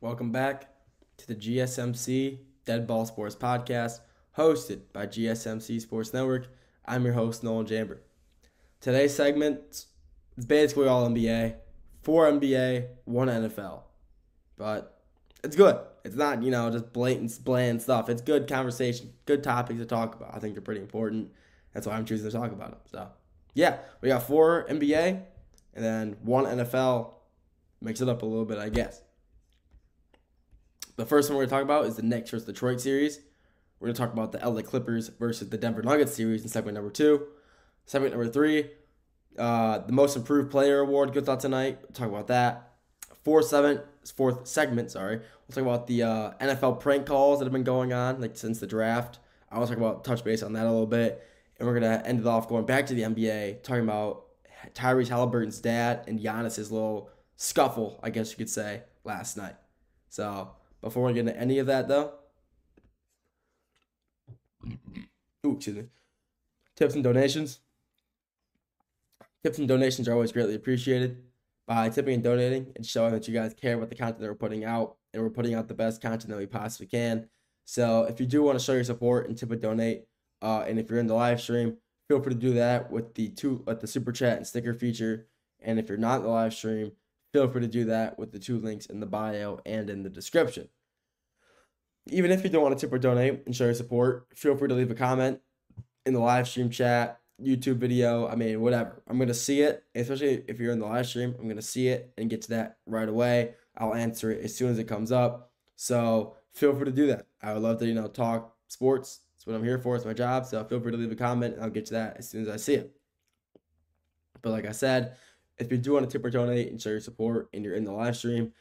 Welcome back to the GSMC Dead Ball Sports Podcast, hosted by GSMC Sports Network. I'm your host, Nolan Jamber. Today's segment is basically all NBA, 4 NBA, 1 NFL. But it's good. It's not, just bland stuff. It's good conversation, good topics to talk about. I think they're pretty important. That's why I'm choosing to talk about them. So, yeah, we got 4 NBA and then 1 NFL. Mix it up a little bit, I guess. The first one we're going to talk about is the Knicks versus Detroit series. We're going to talk about the LA Clippers versus the Denver Nuggets series in segment number 2. Segment number 3, the Most Improved Player Award goes out tonight. We'll talk about that. Fourth segment, we'll talk about the NFL prank calls that have been going on since the draft. I want to talk about touch base on that a little bit. And we're going to end it off going back to the NBA, talking about Tyrese Halliburton's dad and Giannis's little scuffle, I guess you could say, last night. So, before we get into any of that, though, tips and donations. Tips and donations are always greatly appreciated. By tipping and donating, it's showing that you guys care about the content that we're putting out, and we're putting out the best content that we possibly can. So if you do want to show your support and tip and donate, and if you're in the live stream, feel free to do that with the super chat and sticker feature. And if you're not in the live stream, feel free to do that with the 2 links in the bio and in the description. Even if you don't want to tip or donate and show your support, feel free to leave a comment in the live stream chat, YouTube video, whatever. I'm going to see it, especially if you're in the live stream. I'm going to see it and get to that right away. I'll answer it as soon as it comes up. So feel free to do that. I would love to, talk sports. That's what I'm here for. It's my job. So feel free to leave a comment, and I'll get to that as soon as I see it. But like I said, if you do want to tip or donate and show your support and you're in the live stream,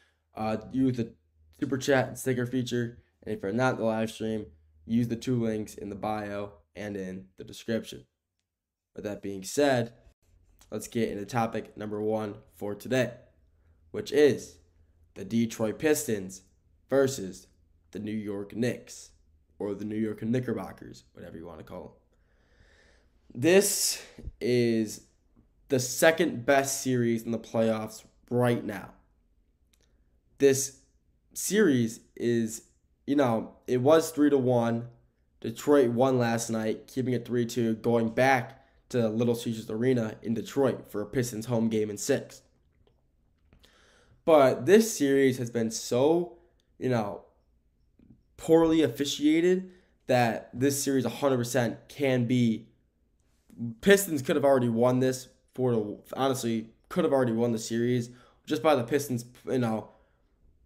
use the super chat and sticker feature. And if you're not in the live stream, use the 2 links in the bio and in the description. With that being said, let's get into topic number 1 for today, which is the Detroit Pistons versus the New York Knicks, or the New York Knickerbockers, whatever you want to call them. This is the second best series in the playoffs right now. This series is, it was 3-1. Detroit won last night, keeping it 3-2, going back to Little Caesars Arena in Detroit for a Pistons home game in 6. But this series has been so, poorly officiated that this series 100% can be. Pistons could have already won this. Honestly, could have already won the series just by the Pistons.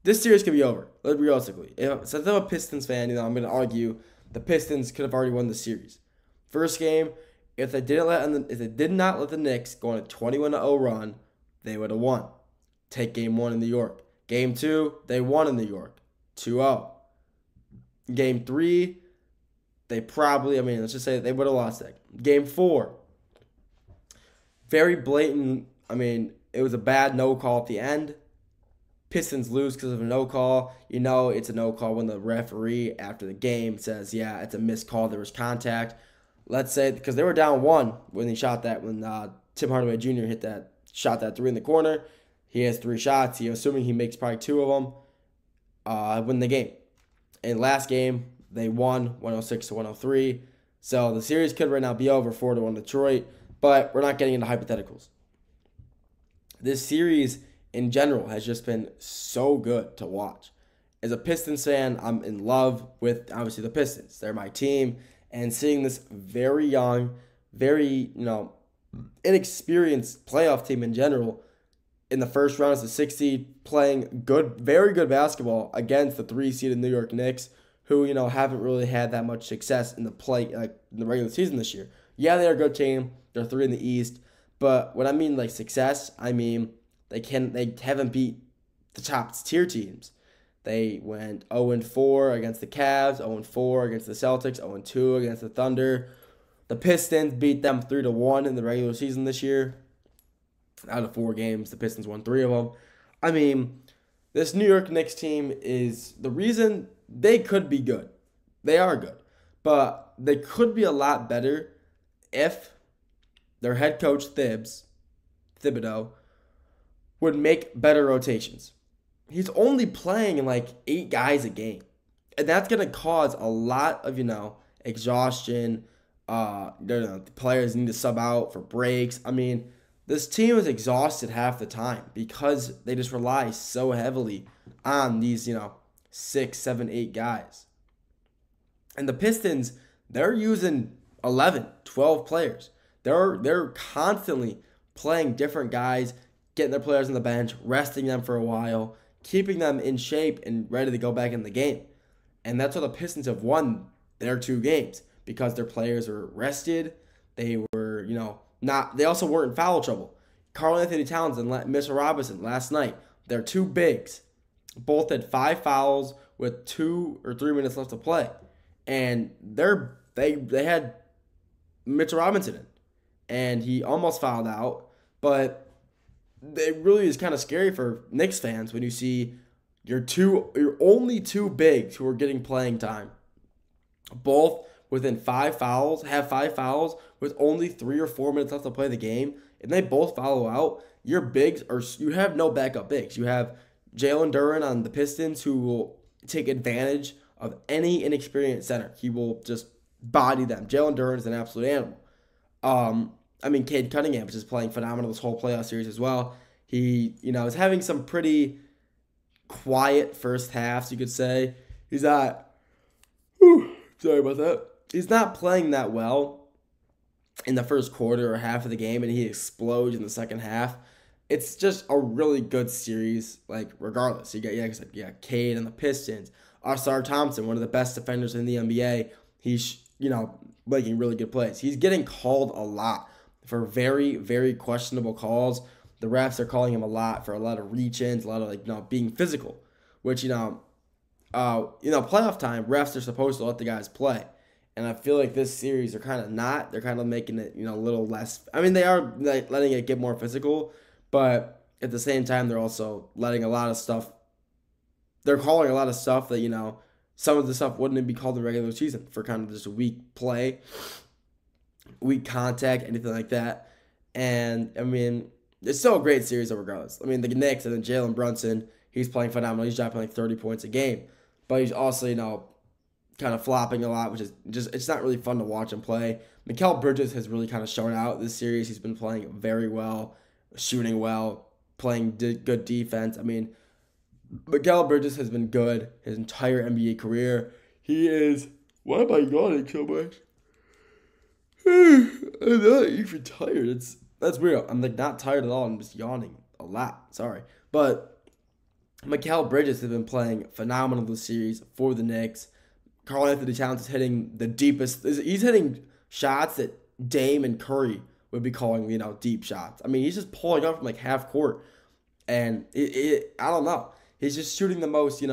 This series could be over. Realistically, since I'm a Pistons fan, I'm going to argue the Pistons could have already won the series. First game, if they did not let the Knicks go on a 21-0 run, they would have won. Take game 1 in New York. Game 2, they won in New York, 2-0. Game 3, they probably, let's just say they would have lost that. Game 4, very blatant. It was a bad no call at the end. Pistons lose because of a no call. It's a no call when the referee after the game says, yeah, it's a missed call. There was contact. Let's say, because they were down 1 when he shot that, when Tim Hardaway Jr. shot that 3 in the corner. He has 3 shots. Assuming he makes probably 2 of them, win the game. And last game, they won 106-103. So the series could right now be over 4-1 Detroit, but we're not getting into hypotheticals. This series in general has just been so good to watch. As a Pistons fan, I'm in love with, obviously, the Pistons. They're my team. And seeing this very young, very, inexperienced playoff team in general in the first round as a 6 seed playing very good basketball against the 3 seed New York Knicks, who, haven't really had that much success in the regular season this year. Yeah, they're a good team. They're 3 in the East. But when I mean success, they haven't beat the top tier teams. They went 0-4 against the Cavs, 0-4 against the Celtics, 0-2 against the Thunder. The Pistons beat them 3-1 in the regular season this year. Out of 4 games, the Pistons won 3 of them. This New York Knicks team is the reason they could be good. They are good. But they could be a lot better if their head coach, Thibodeau, would make better rotations. he's only playing like 8 guys a game. And that's going to cause a lot of, exhaustion. The players need to sub out for breaks. I mean, this team is exhausted half the time because they just rely so heavily on these, 6, 7, 8 guys. And the Pistons, they're using 11, 12 players. They're constantly playing different guys, getting their players on the bench, resting them for a while, keeping them in shape and ready to go back in the game. And that's why the Pistons have won their 2 games, because their players were rested. They were, they also weren't in foul trouble. Karl-Anthony Towns and Mr. Robinson last night, their 2 bigs, both had 5 fouls with 2 or 3 minutes left to play. And they had Mitchell Robinson in, and he almost fouled out. But it really is kind of scary for Knicks fans when you see your only 2 bigs who are getting playing time, both within 5 fouls, have 5 fouls with only 3 or 4 minutes left to play the game, and they both foul out. Your bigs you have no backup bigs. You have Jalen Duren on the Pistons, who will take advantage of any inexperienced center. He will just body them. Jalen Duren is an absolute animal. Cade Cunningham is just playing phenomenal this whole playoff series as well. He, is having some pretty quiet first halves, you could say. He's not, sorry about that. He's not playing that well in the first quarter or half of the game, and he explodes in the second half. It's just a really good series, regardless. You got Cade and the Pistons. Ausar Thompson, one of the best defenders in the NBA. He's, making really good plays. He's getting called a lot for very, very questionable calls. The refs are calling him a lot for a lot of reach-ins, a lot of, being physical, which, playoff time, refs are supposed to let the guys play. And I feel like this series, they're kind of not. They're kind of making it, a little less. They are letting it get more physical, but at the same time, they're also letting a lot of stuff. They're calling a lot of stuff that, some of the stuff wouldn't be called in the regular season for kind of just a weak play, weak contact, anything like that. And, it's still a great series regardless. The Knicks and then Jalen Brunson, he's playing phenomenal. He's dropping 30 points a game. But he's also, kind of flopping a lot, which is just, it's not really fun to watch him play. Mikal Bridges has really kind of shown out this series. He's been playing very well, shooting well, playing good defense. Mikal Bridges has been good his entire NBA career. He is, why am I yawning so much? I'm not even tired. That's weird. I'm not tired at all. I'm just yawning a lot. Sorry. But Mikal Bridges has been playing phenomenal this series for the Knicks. Karl-Anthony Towns is hitting the deepest. He's hitting shots that Dame and Curry would be calling, deep shots. He's just pulling up from half court. And I don't know. He's just shooting the most,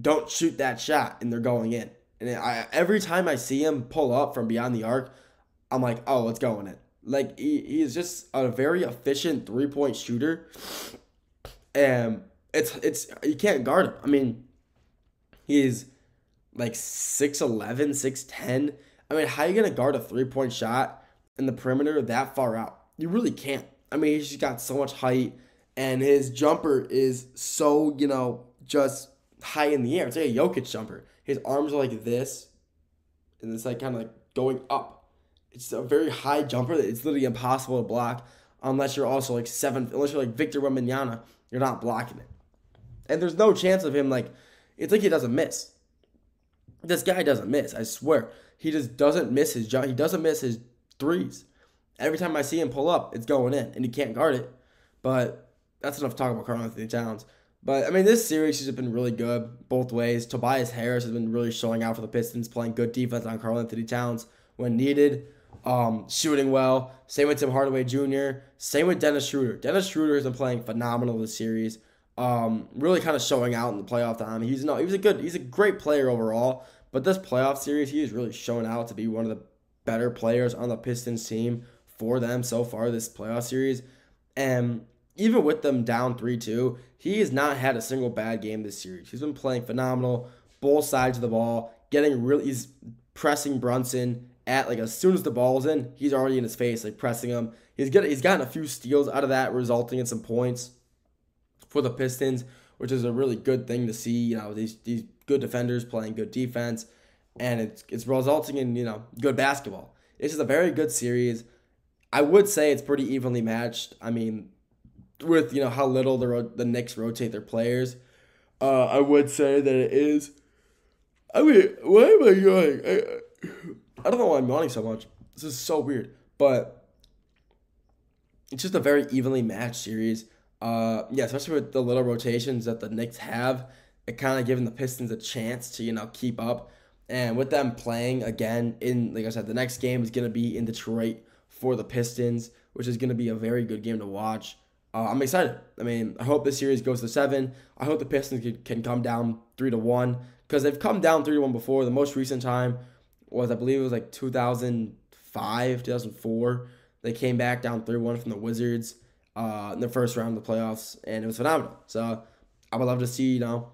don't shoot that shot, and they're going in. And every time I see him pull up from beyond the arc, I'm like, oh, it's going in. He is just a very efficient 3-point shooter. And it's you can't guard him. He's 6'11", 6'10". How are you going to guard a 3-point shot in the perimeter that far out? You really can't. He's just got so much height, and his jumper is so, just high in the air. It's like a Jokic jumper. His arms are like this, and it's kind of going up. It's a very high jumper that it's literally impossible to block unless you're also unless you're Victor Wembanyama, you're not blocking it. And there's no chance of him, it's like he doesn't miss. This guy doesn't miss, I swear. He just doesn't miss his jump. He doesn't miss his threes. Every time I see him pull up, it's going in, and he can't guard it. But that's enough to talk about Karl-Anthony Towns. But, this series has been really good both ways. Tobias Harris has been really showing out for the Pistons, playing good defense on Karl-Anthony Towns when needed, shooting well. Same with Tim Hardaway Jr., same with Dennis Schroeder. Dennis Schroeder has been playing phenomenal this series, really kind of showing out in the playoff time. He's a great player overall, but this playoff series, he is really showing out to be one of the better players on the Pistons team for them so far this playoff series. And even with them down 3-2, he has not had a single bad game this series. He's been playing phenomenal, both sides of the ball, he's pressing Brunson at as soon as the ball's in, he's already in his face, pressing him. He's gotten a few steals out of that, resulting in some points for the Pistons, which is a really good thing to see. You know, these good defenders playing good defense, and it's resulting in, you know, good basketball. This is a very good series. I would say it's pretty evenly matched. I mean, with, you know, how little the Knicks rotate their players, I would say that it is. I mean, why am I yawning? I don't know why I'm yawning so much. This is so weird, but it's just a very evenly matched series. Yeah, especially with the little rotations that the Knicks have, it kind of giving the Pistons a chance to, you know, keep up. And with them playing again like I said, the next game is going to be in Detroit for the Pistons, which is going to be a very good game to watch. I'm excited. I mean, I hope this series goes to 7. I hope the Pistons can come down 3-1, because they've come down 3-1 before. The most recent time was, I believe it was like 2005, 2004. They came back down 3-1 from the Wizards in the first round of the playoffs, and it was phenomenal. So I would love to see, you know,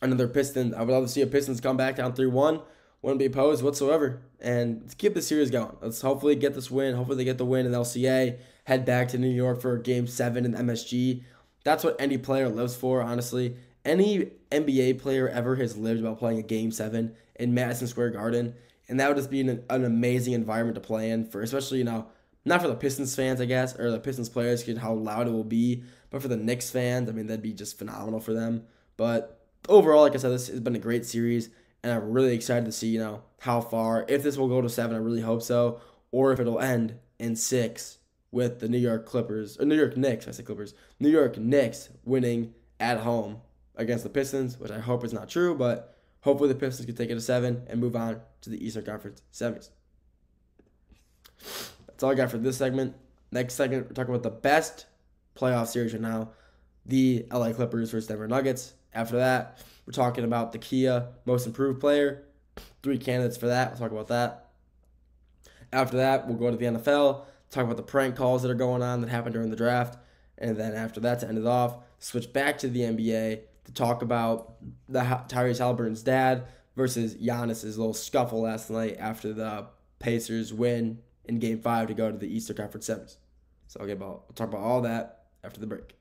another Pistons. I would love to see a Pistons come back down 3-1. Wouldn't be opposed whatsoever. And let's keep the series going. Let's hopefully get this win. Hopefully they get the win in LCA. Head back to New York for Game 7 in MSG. That's what any player lives for, honestly. Any NBA player ever has lived about playing a Game 7 in Madison Square Garden. And that would just be an amazing environment to play in, for especially, you know, not for the Pistons fans, I guess, or the Pistons players, because how loud it will be. But for the Knicks fans, I mean, that'd be just phenomenal for them. But overall, like I said, this has been a great series. And I'm really excited to see, you know, how far. If this will go to 7, I really hope so. Or if it'll end in 6 with the New York Knicks, I say Clippers, New York Knicks winning at home against the Pistons, which I hope is not true, but hopefully the Pistons can take it to 7 and move on to the Eastern Conference semis. That's all I got for this segment. Next segment, we're talking about the best playoff series right now, the LA Clippers versus Denver Nuggets. After that, we're talking about the Kia Most Improved Player. 3 candidates for that. We'll talk about that. After that, we'll go to the NFL, talk about the prank calls that are going on that happened during the draft. And then after that, to end it off, switch back to the NBA to talk about Tyrese Halliburton's dad versus Giannis's little scuffle last night after the Pacers win in Game 5 to go to the Eastern Conference Semis. So we'll talk about all that after the break.